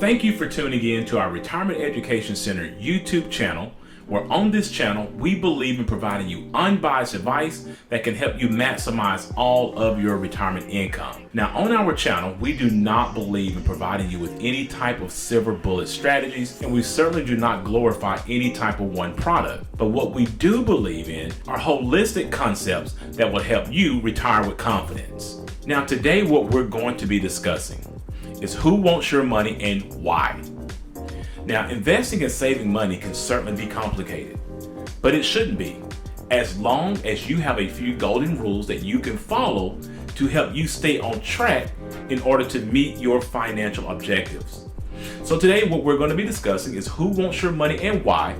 Thank you for tuning in to our Retirement Education Center YouTube channel, where on this channel, we believe in providing you unbiased advice that can help you maximize all of your retirement income. Now, on our channel, we do not believe in providing you with any type of silver bullet strategies, and we certainly do not glorify any type of one product. But what we do believe in are holistic concepts that will help you retire with confidence. Now, today, what we're going to be discussing is who wants your money and why. Now, investing and saving money can certainly be complicated, but it shouldn't be, as long as you have a few golden rules that you can follow to help you stay on track in order to meet your financial objectives. So today, what we're going to be discussing is who wants your money and why,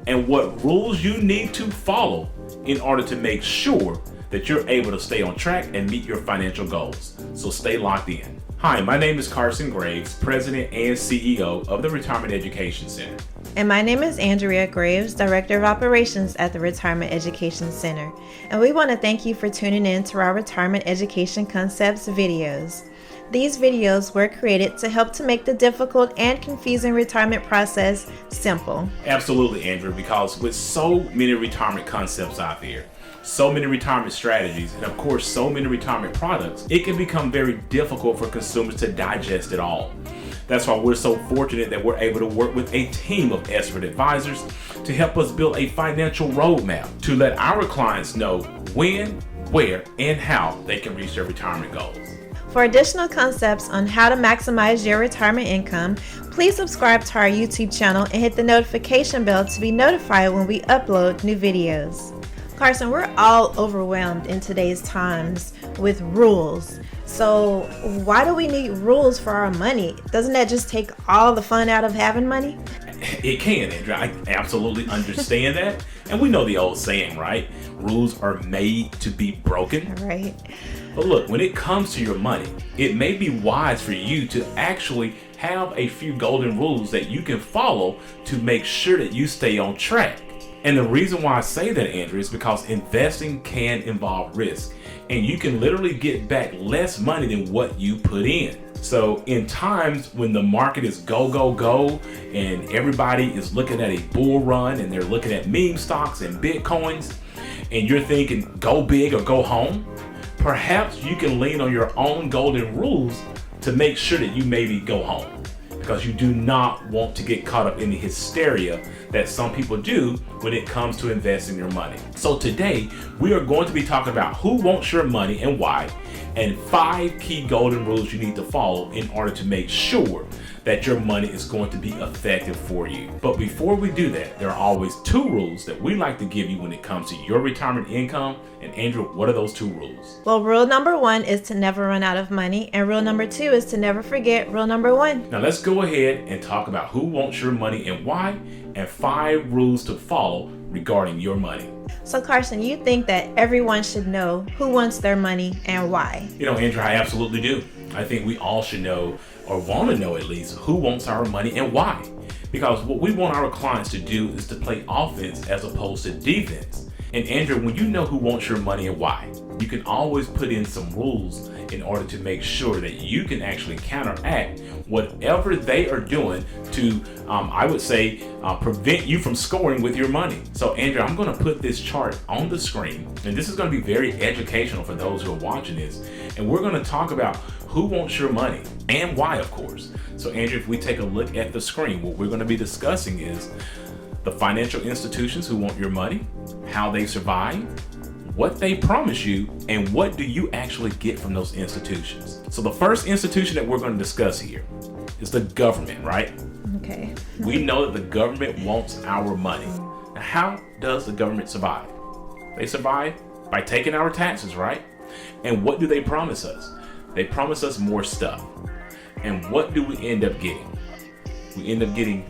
and what rules you need to follow in order to make sure that you're able to stay on track and meet your financial goals. So stay locked in. Hi, my name is Carson Graves, President and CEO of the Retirement Education Center. And my name is Andrea Graves, Director of Operations at the Retirement Education Center. And we want to thank you for tuning in to our Retirement Education Concepts videos. These videos were created to help to make the difficult and confusing retirement process simple. Absolutely, Andrea, because with so many retirement concepts out there, so many retirement strategies, and of course so many retirement products, it can become very difficult for consumers to digest it all. That's why we're so fortunate that we're able to work with a team of expert advisors to help us build a financial roadmap to let our clients know when, where, and how they can reach their retirement goals. For additional concepts on how to maximize your retirement income, please subscribe to our YouTube channel and hit the notification bell to be notified when we upload new videos. Carson, we're all overwhelmed in today's times with rules. So why do we need rules for our money? Doesn't that just take all the fun out of having money? It can, Andrea. I absolutely understand that. And we know the old saying, right? Rules are made to be broken. Right. But look, when it comes to your money, it may be wise for you to actually have a few golden rules that you can follow to make sure that you stay on track. And the reason why I say that, Andrea, is because investing can involve risk, and you can literally get back less money than what you put in. So in times when the market is go, go, go, and everybody is looking at a bull run and they're looking at meme stocks and Bitcoins, and you're thinking go big or go home, perhaps you can lean on your own golden rules to make sure that you maybe go home, because you do not want to get caught up in the hysteria that some people do when it comes to investing your money. So today, we are going to be talking about who wants your money and why, and 5 key golden rules you need to follow in order to make sure that your money is going to be effective for you. But before we do that, there are always 2 rules that we like to give you when it comes to your retirement income. And Andrew, what are those 2 rules? Well, rule number 1 is to never run out of money, and rule number 2 is to never forget rule number 1. Now let's go ahead and talk about who wants your money and why, and 5 rules to follow regarding your money. So Carson, you think that everyone should know who wants their money and why? You know, Andrew, I absolutely do. I think we all should know, or want to know at least, who wants our money and why. Because what we want our clients to do is to play offense as opposed to defense. And Andrew, when you know who wants your money and why, you can always put in some rules in order to make sure that you can actually counteract whatever they are doing to, I would say, prevent you from scoring with your money. So Andrew, I'm going to put this chart on the screen, and this is going to be very educational for those who are watching this. And we're going to talk about who wants your money and why, of course. So Andrew, if we take a look at the screen, what we're going to be discussing is the financial institutions who want your money, how they survive, what they promise you, and what do you actually get from those institutions. So the first institution that we're going to discuss here is the government, right? Okay. We know that the government wants our money. Now, how does the government survive? They survive by taking our taxes, right? And what do they promise us? They promise us more stuff. And what do we end up getting? We end up getting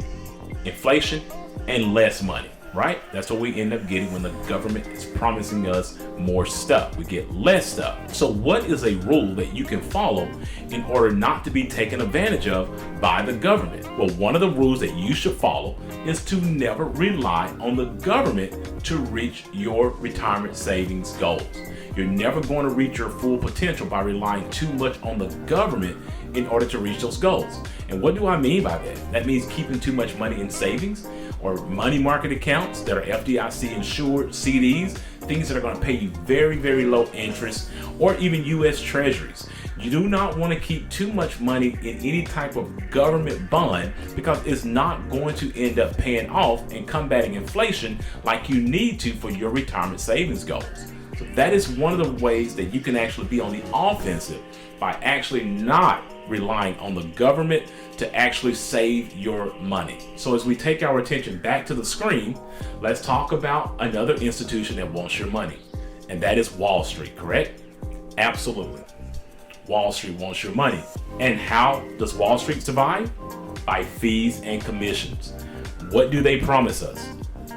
inflation and less money, right? That's what we end up getting when the government is promising us more stuff. We get less stuff. So what is a rule that you can follow in order not to be taken advantage of by the government? Well, one of the rules that you should follow is to never rely on the government to reach your retirement savings goals. You're never going to reach your full potential by relying too much on the government in order to reach those goals. And what do I mean by that? That means keeping too much money in savings or money market accounts that are FDIC insured, CDs, things that are going to pay you very, very low interest, or even US Treasuries. You do not want to keep too much money in any type of government bond because it's not going to end up paying off and combating inflation like you need to for your retirement savings goals. So that is one of the ways that you can actually be on the offensive by actually not relying on the government to actually save your money. So as we take our attention back to the screen, let's talk about another institution that wants your money, and that is Wall Street, correct? Absolutely. Wall Street wants your money. And how does Wall Street survive? By fees and commissions. What do they promise us?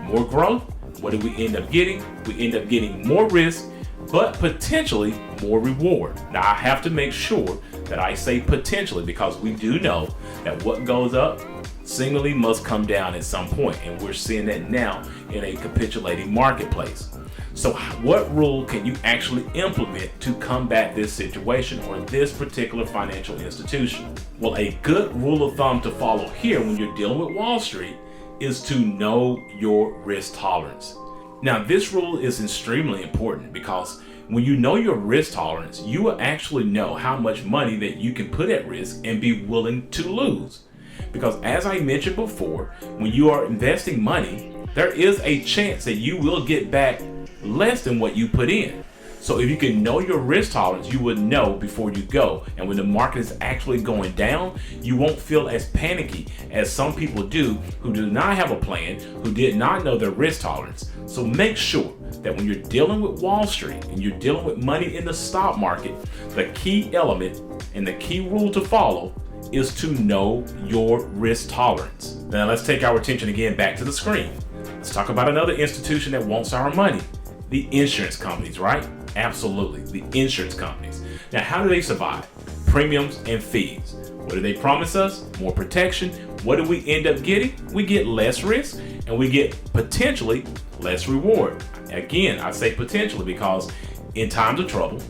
More growth. What do we end up getting? We end up getting more risk, but potentially more reward. Now I have to make sure that I say potentially because we do know that what goes up seemingly must come down at some point, and we're seeing that now in a capitulating marketplace. So what rule can you actually implement to combat this situation or this particular financial institution? Well, a good rule of thumb to follow here when you're dealing with Wall Street is to know your risk tolerance. Now, this rule is extremely important because when you know your risk tolerance, you will actually know how much money that you can put at risk and be willing to lose. Because as I mentioned before, when you are investing money, there is a chance that you will get back less than what you put in. So if you can know your risk tolerance, you would know before you go. And when the market is actually going down, you won't feel as panicky as some people do who do not have a plan, who did not know their risk tolerance. So make sure that when you're dealing with Wall Street and you're dealing with money in the stock market, the key element and the key rule to follow is to know your risk tolerance. Now let's take our attention again back to the screen. Let's talk about another institution that wants our money. The insurance companies, right? Absolutely, the insurance companies. Now, how do they survive? Premiums and fees. What do they promise us? More protection. What do we end up getting? We get less risk and we get potentially less reward. Again, I say potentially because in times of trouble,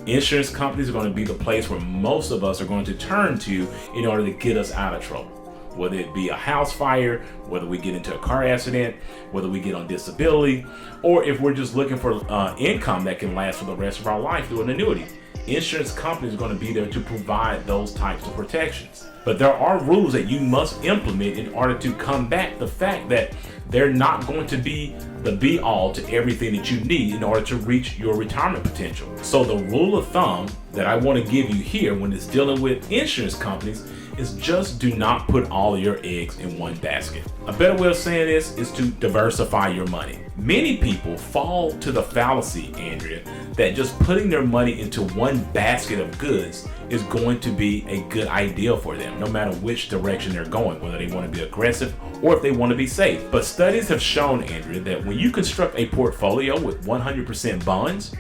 insurance companies are going to be the place where most of us are going to turn to in order to get us out of trouble. Whether it be a house fire, whether we get into a car accident, whether we get on disability, or if we're just looking for income that can last for the rest of our life through an annuity. Insurance companies are going to be there to provide those types of protections. But there are rules that you must implement in order to combat the fact that they're not going to be the be-all to everything that you need in order to reach your retirement potential. So the rule of thumb that I want to give you here when it's dealing with insurance companies is just do not put all of your eggs in one basket. A better way of saying this is to diversify your money. Many people fall to the fallacy, Andrea, that just putting their money into one basket of goods is going to be a good idea for them, no matter which direction they're going, whether they want to be aggressive or if they want to be safe. But studies have shown, Andrea, that when you construct a portfolio with 100% bonds,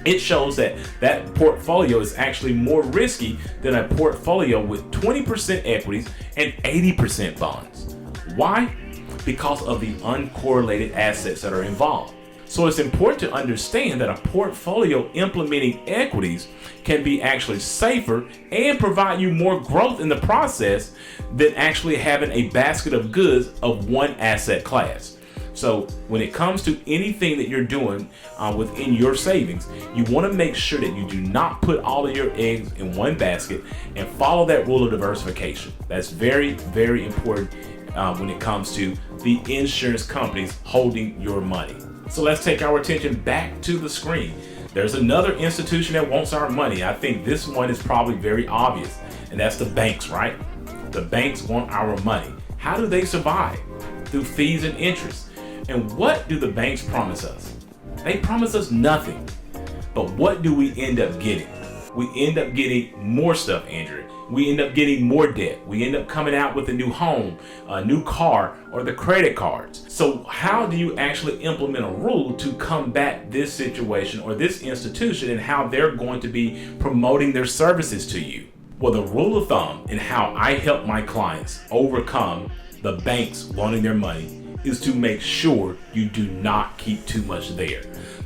it shows that that portfolio is actually more risky than a portfolio with 20% equities and 80% bonds. Why? Because of the uncorrelated assets that are involved. So it's important to understand that a portfolio implementing equities can be actually safer and provide you more growth in the process than actually having a basket of goods of one asset class. So when it comes to anything that you're doing within your savings, you want to make sure that you do not put all of your eggs in one basket and follow that rule of diversification. That's very, very important when it comes to the insurance companies holding your money. So let's take our attention back to the screen. There's another institution that wants our money. I think this one is probably very obvious, and that's the banks, right? The banks want our money. How do they survive? Through fees and interest. And what do the banks promise us? They promise us nothing. But what do we end up getting? We end up getting more stuff, Andrea. We end up getting more debt. We end up coming out with a new home, a new car, or the credit cards. So how do you actually implement a rule to combat this situation or this institution and how they're going to be promoting their services to you? Well, the rule of thumb and how I help my clients overcome the banks wanting their money is to make sure you do not keep too much there.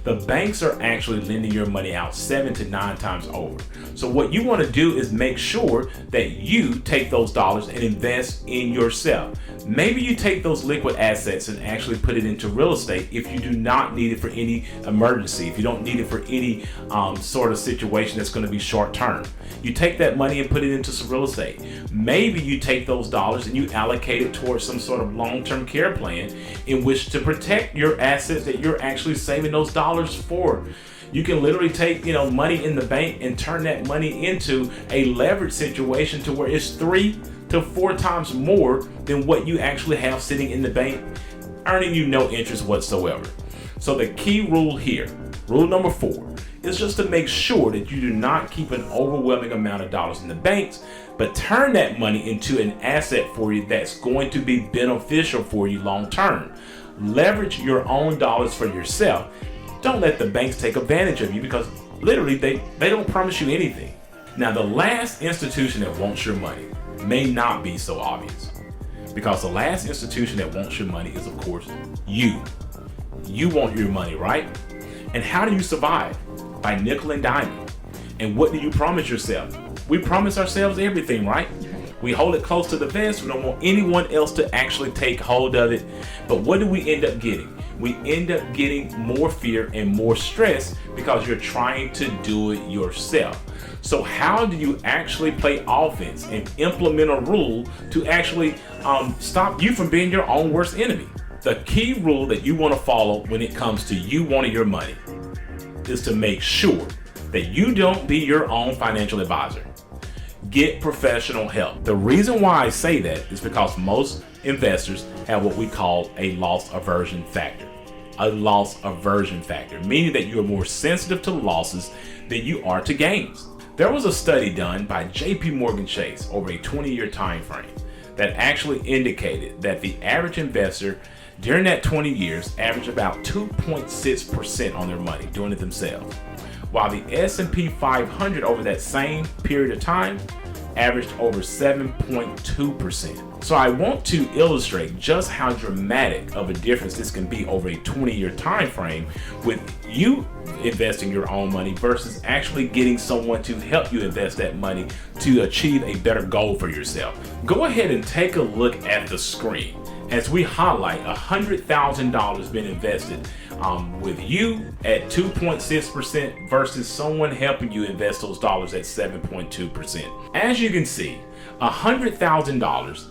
the banks are actually lending your money out 7 to 9 times over. So what you want to do is make sure that you take those dollars and invest in yourself. Maybe you take those liquid assets and actually put it into real estate if you do not need it for any emergency, if you don't need it for any sort of situation that's going to be short term. You take that money and put it into some real estate. Maybe you take those dollars and you allocate it towards some sort of long-term care plan in which to protect your assets that you're actually saving those dollars for. You can literally take, money in the bank and turn that money into a leverage situation to where it's 3 to 4 times more than what you actually have sitting in the bank, earning you no interest whatsoever. So the key rule here, rule number 4, is just to make sure that you do not keep an overwhelming amount of dollars in the banks, but turn that money into an asset for you that's going to be beneficial for you long term. Leverage your own dollars for yourself. Don't let the banks take advantage of you, because literally they don't promise you anything. Now, the last institution that wants your money may not be so obvious, because the last institution that wants your money is, of course, you. You want your money, right? And how do you survive? By nickel and diming. And what do you promise yourself? We promise ourselves everything, right? We hold it close to the vest. We don't want anyone else to actually take hold of it. But what do we end up getting? We end up getting more fear and more stress because you're trying to do it yourself. So how do you actually play offense and implement a rule to actually stop you from being your own worst enemy? The key rule that you want to follow when it comes to you wanting your money is to make sure that you don't be your own financial advisor. Get professional help. The reason why I say that is because most investors have what we call a loss aversion factor. A loss aversion factor, meaning that you are more sensitive to losses than you are to gains. There was a study done by JP Morgan Chase over a 20-year time frame that actually indicated that the average investor during that 20 years averaged about 2.6% on their money doing it themselves, while the S&P 500 over that same period of time averaged over 7.2%. So I want to illustrate just how dramatic of a difference this can be over a 20-year time frame with you investing your own money versus actually getting someone to help you invest that money to achieve a better goal for yourself. Go ahead and take a look at the screen as we highlight $100,000 being invested with you at 2.6% versus someone helping you invest those dollars at 7.2%. As you can see, $100,000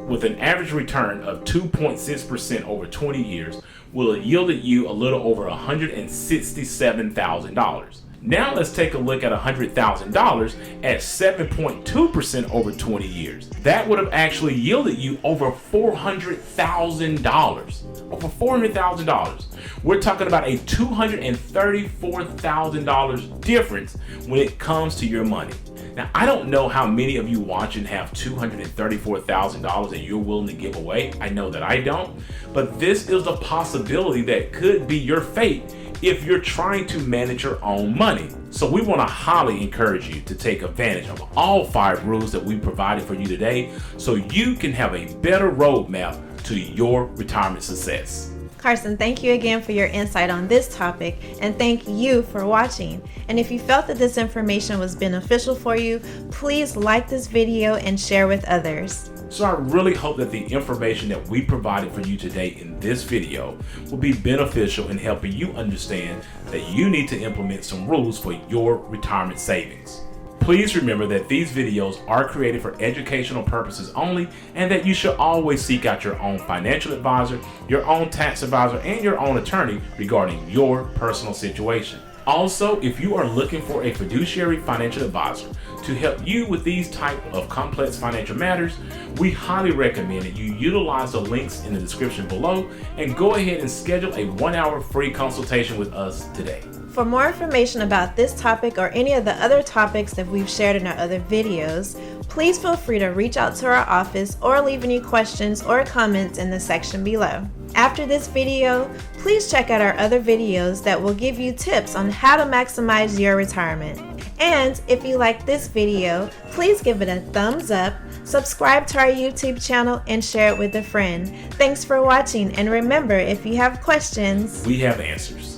with an average return of 2.6% over 20 years will have yielded you a little over $167,000. Now let's take a look at $100,000 at 7.2% over 20 years. That would have actually yielded you over $400,000. Over $400,000. We're talking about a $234,000 difference when it comes to your money. Now, I don't know how many of you watching have $234,000 that you're willing to give away. I know that I don't, but this is a possibility that could be your fate if you're trying to manage your own money. So we want to highly encourage you to take advantage of all 5 rules that we provided for you today so you can have a better roadmap to your retirement success. Carson, thank you again for your insight on this topic, and thank you for watching. And if you felt that this information was beneficial for you, please like this video and share with others. So I really hope that the information that we provided for you today in this video will be beneficial in helping you understand that you need to implement some rules for your retirement savings. Please remember that these videos are created for educational purposes only, and that you should always seek out your own financial advisor, your own tax advisor, and your own attorney regarding your personal situation. Also, if you are looking for a fiduciary financial advisor to help you with these type of complex financial matters, we highly recommend that you utilize the links in the description below and go ahead and schedule a 1-hour free consultation with us today. For more information about this topic or any of the other topics that we've shared in our other videos, please feel free to reach out to our office or leave any questions or comments in the section below. After this video, please check out our other videos that will give you tips on how to maximize your retirement. And if you like this video, please give it a thumbs up, subscribe to our YouTube channel, and share it with a friend. Thanks for watching, and remember, if you have questions, we have answers.